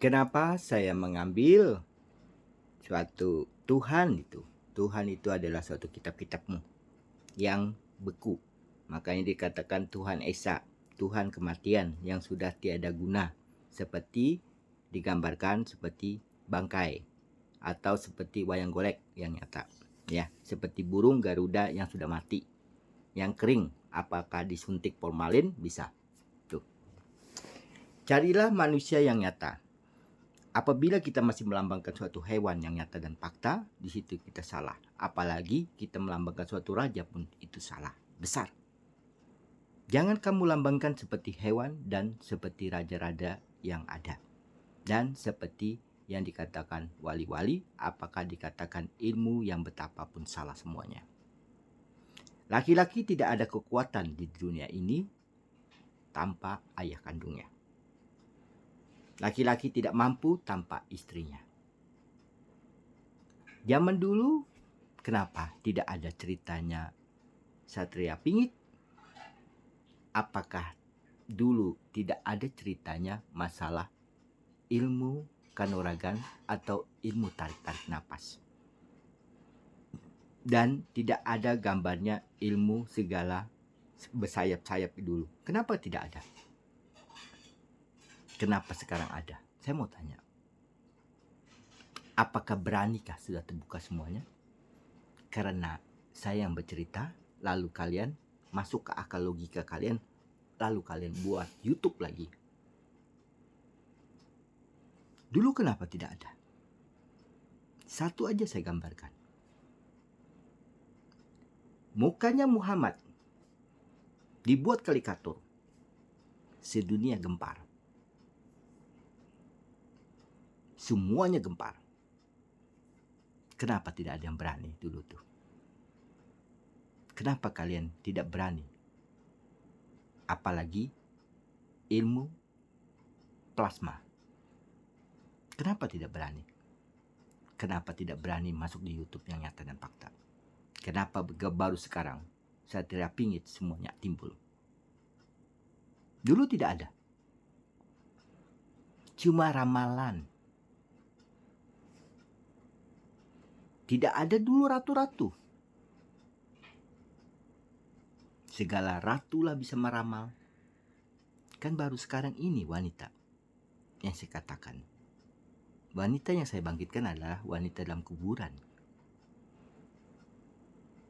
Kenapa saya mengambil suatu Tuhan itu? Tuhan itu adalah suatu kitab-kitabmu yang beku. Makanya dikatakan Tuhan Esa, Tuhan kematian yang sudah tiada guna. Seperti digambarkan seperti bangkai atau seperti wayang golek yang nyata. Ya, seperti burung Garuda yang sudah mati, yang kering. Apakah disuntik formalin? Bisa. Tuh. Carilah manusia yang nyata. Apabila kita masih melambangkan suatu hewan yang nyata dan fakta, di situ kita salah. Apalagi kita melambangkan suatu raja pun itu salah besar. Jangan kamu lambangkan seperti hewan dan seperti raja-raja yang ada. Dan seperti yang dikatakan wali-wali, apakah dikatakan ilmu yang betapapun salah semuanya. Laki-laki tidak ada kekuatan di dunia ini tanpa ayah kandungnya. Laki-laki tidak mampu tanpa istrinya. Zaman dulu, kenapa tidak ada ceritanya Satria Pingit? Apakah dulu tidak ada ceritanya masalah ilmu kanuragan atau ilmu tarik-tarik napas? Dan tidak ada gambarnya ilmu segala bersayap-sayap dulu. Kenapa tidak ada? Kenapa sekarang ada? Saya mau tanya. Apakah beranikah sudah terbuka semuanya? Karena saya yang bercerita, lalu kalian masuk ke akal logika kalian, lalu kalian buat YouTube lagi. Dulu kenapa tidak ada? Satu aja saya gambarkan. Mukanya Muhammad dibuat karikatur. Sedunia gempar. Semuanya gempar. Kenapa tidak ada yang berani dulu tuh? Kenapa kalian tidak berani? Apalagi ilmu plasma. Kenapa tidak berani? Kenapa tidak berani masuk di YouTube yang nyata dan fakta? Kenapa baru sekarang Satria Pingit semuanya timbul? Dulu tidak ada. Cuma ramalan. Tidak ada dulu ratu-ratu. Segala ratulah bisa meramal. Kan baru sekarang ini wanita yang saya katakan. Wanita yang saya bangkitkan adalah wanita dalam kuburan.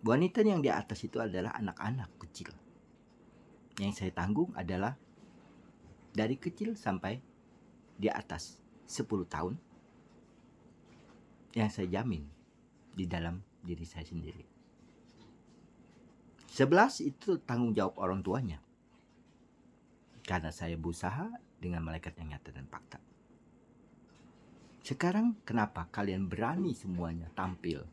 Wanita yang di atas itu adalah anak-anak kecil. Yang saya tanggung adalah dari kecil sampai di atas 10 tahun. Yang saya jamin di dalam diri saya sendiri. 11 itu tanggung jawab orang tuanya. Karena saya berusaha dengan malaikat yang nyata dan fakta. Sekarang kenapa kalian berani semuanya tampil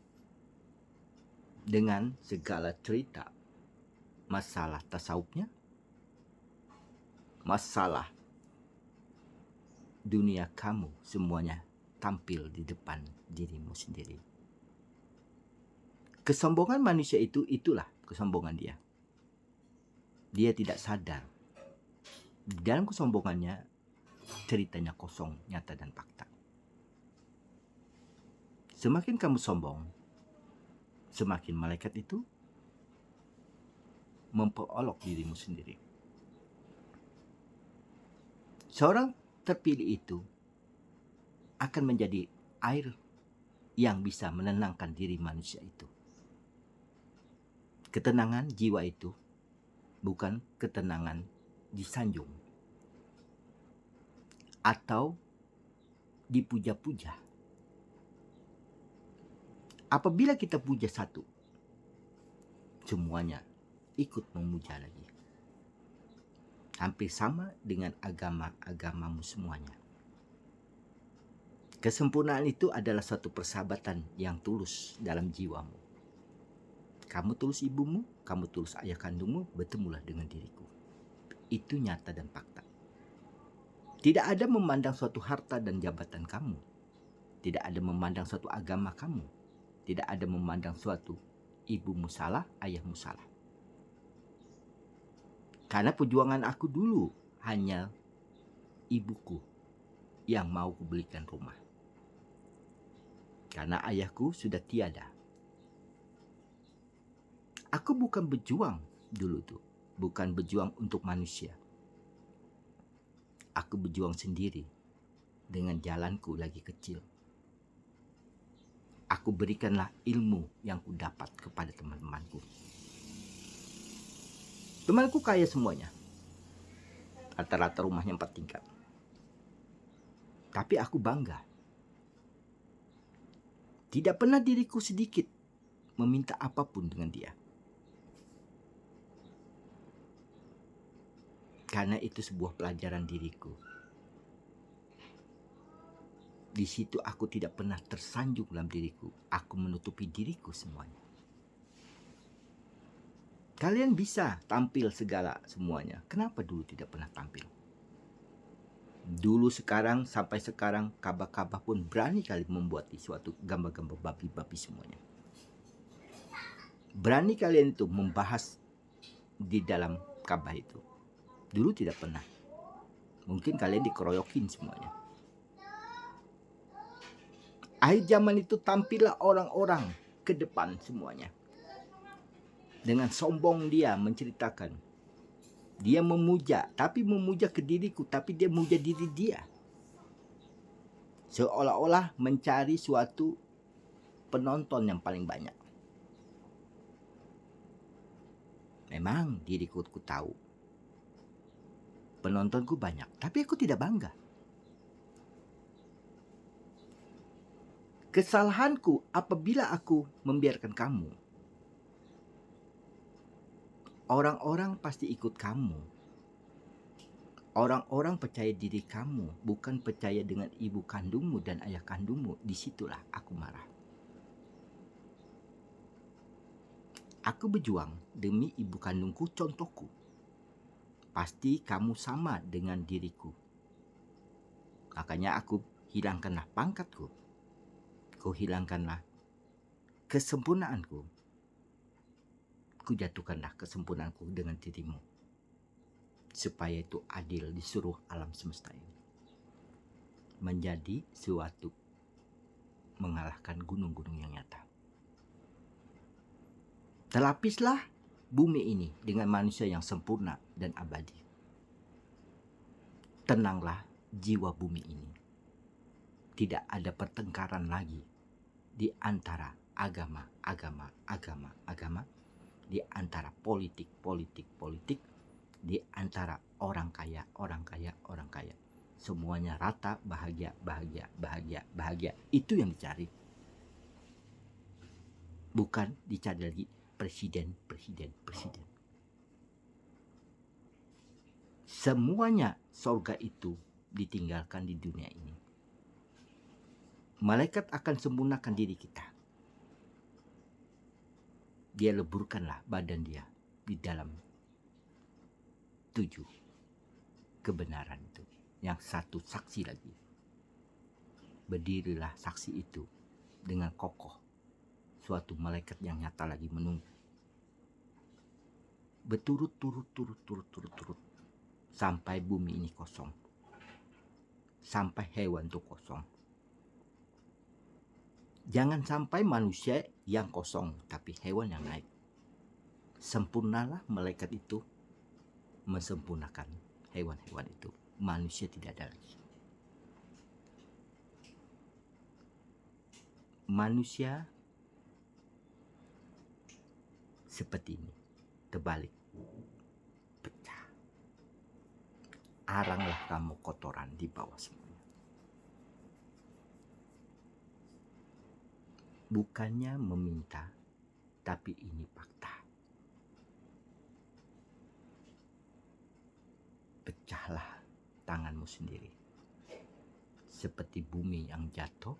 dengan segala cerita masalah tasawufnya, masalah dunia kamu semuanya tampil di depan dirimu sendiri. Kesombongan manusia itu, itulah kesombongan dia. Dia tidak sadar. Di dalam kesombongannya, ceritanya kosong, nyata dan fakta. Semakin kamu sombong, semakin malaikat itu memperolok dirimu sendiri. Seorang terpilih itu akan menjadi air yang bisa menenangkan diri manusia itu. Ketenangan jiwa itu bukan ketenangan disanjung atau dipuja-puja. Apabila kita puja satu, semuanya ikut memuja lagi. Hampir sama dengan agama-agamamu semuanya. Kesempurnaan itu adalah suatu persahabatan yang tulus dalam jiwamu. Kamu tulus ibumu, kamu tulus ayah kandungmu, bertemulah dengan diriku. Itu nyata dan fakta. Tidak ada memandang suatu harta dan jabatan kamu. Tidak ada memandang suatu agama kamu. Tidak ada memandang suatu ibumu salah, ayahmu salah. Karena perjuangan aku dulu hanya ibuku, yang mau kubelikan rumah. Karena ayahku sudah tiada. Aku bukan berjuang dulu tuh, bukan berjuang untuk manusia. Aku berjuang sendiri dengan jalanku lagi kecil. Aku berikanlah ilmu yang ku dapat kepada teman-temanku. Temanku kaya semuanya. Rata-rata rumahnya 4 tingkat. Tapi aku bangga. Tidak pernah diriku sedikit meminta apapun dengan dia. Karena itu sebuah pelajaran diriku. Di situ aku tidak pernah tersanjung dalam diriku. Aku menutupi diriku semuanya. Kalian bisa tampil segala semuanya. Kenapa dulu tidak pernah tampil? Dulu sekarang sampai sekarang kabah-kabah pun berani kali membuat di suatu gambar-gambar babi-babi semuanya. Berani kalian itu membahas di dalam kabah itu. Dulu tidak pernah. Mungkin kalian dikeroyokin semuanya. Akhir zaman itu tampillah orang-orang ke depan semuanya. Dengan sombong dia menceritakan. Dia memuja, tapi memuja ke diriku, tapi dia memuja diri dia. Seolah-olah mencari suatu penonton yang paling banyak. Memang diriku ku tahu. Penontonku banyak, tapi aku tidak bangga. Kesalahanku apabila aku membiarkan kamu. Orang-orang pasti ikut kamu. Orang-orang percaya diri kamu, bukan percaya dengan ibu kandungmu dan ayah kandungmu. Disitulah aku marah. Aku berjuang demi ibu kandungku, contohku. Pasti kamu sama dengan diriku. Makanya aku hilangkanlah pangkatku. Ku hilangkanlah kesempurnaanku. Ku jatuhkanlah kesempurnaanku dengan dirimu. Supaya itu adil di seluruh alam semesta ini. Menjadi suatu mengalahkan gunung-gunung yang nyata. Terlapislah bumi ini dengan manusia yang sempurna dan abadi. Tenanglah jiwa bumi ini. Tidak ada pertengkaran lagi di antara agama, di antara politik, di antara orang kaya. Semuanya rata, bahagia. Itu yang dicari. Bukan dicari lagi presiden. Semuanya surga itu ditinggalkan di dunia ini. Malaikat akan sempurnakan diri kita. Dia leburkanlah badan dia di dalam 7 kebenaran itu. Yang satu saksi lagi. Berdirilah saksi itu dengan kokoh. Suatu malaikat yang nyata lagi menunggu. Berturut-turut. Sampai bumi ini kosong. Sampai hewan itu kosong. Jangan sampai manusia yang kosong, tapi hewan yang naik. Sempurnalah malaikat itu mensempurnakan hewan-hewan itu. Manusia tidak ada lagi. Manusia seperti ini, terbalik, pecah. Aranglah kamu kotoran di bawah semuanya. Bukannya meminta, tapi ini fakta. Pecahlah tanganmu sendiri. Seperti bumi yang jatuh,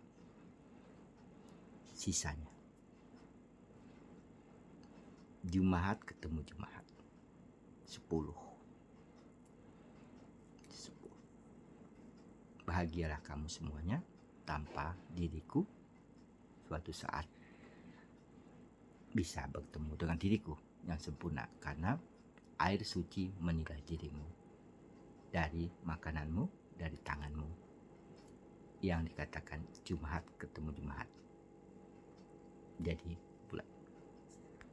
sisanya. Jumahat ketemu Jumahat. 10. Bahagialah kamu semuanya. Tanpa diriku, suatu saat bisa bertemu dengan diriku yang sempurna. Karena air suci menilai dirimu. Dari makananmu, dari tanganmu, yang dikatakan Jumaat ketemu Jumaat. Jadi bulat.